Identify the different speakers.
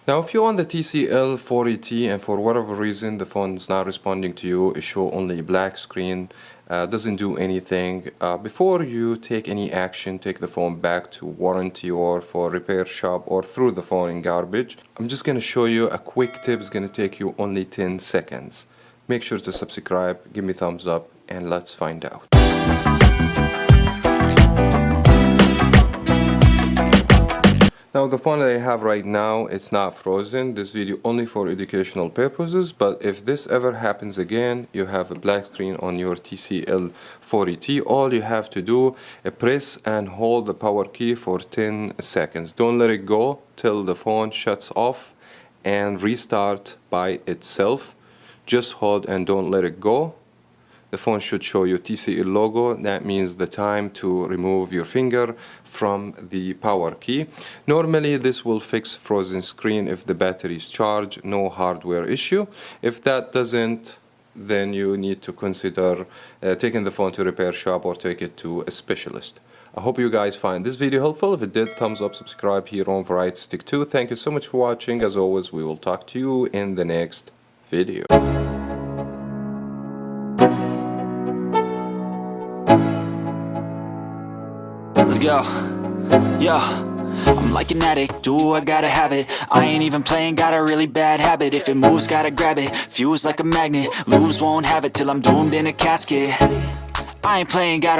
Speaker 1: Now, if you own the TCL 40T and for whatever reason the phone is not responding to you, it shows only a black screen, doesn't do anything, before you take any action, take the phone back to warranty or for repair shop or throw the phone in garbage. I'm just going to show you a quick tip. It's going to take you only 10 seconds. Make sure to subscribe, give me a thumbs up, and let's find out. Now the phone that I have right now, it's not frozen. This video only for educational purposes, but if this ever happens again, you have a black screen on your TCL 40T, all you have to do is press and hold the power key for 10 seconds. Don't let it go till the phone shuts off and restart by itself. Just hold and don't let it go. The phone should show you TCL logo. That means the time to remove your finger from the power key. Normally this will fix frozen screen if the battery is charged, no hardware issue. If that doesn't, then you need to consider taking the phone to a repair shop or take it to a specialist. I hope you guys find this video helpful. If it did, thumbs up, subscribe here on Variety Stick 2. Thank you so much for watching. As always, we will talk to you in the next video.
Speaker 2: Let's go, yeah. I'm like an addict, do I gotta have it. I ain't even playing, got a really bad habit. If it moves, gotta grab it, fuse like a magnet. Lose, won't have it till I'm doomed in a casket. I ain't playing, gotta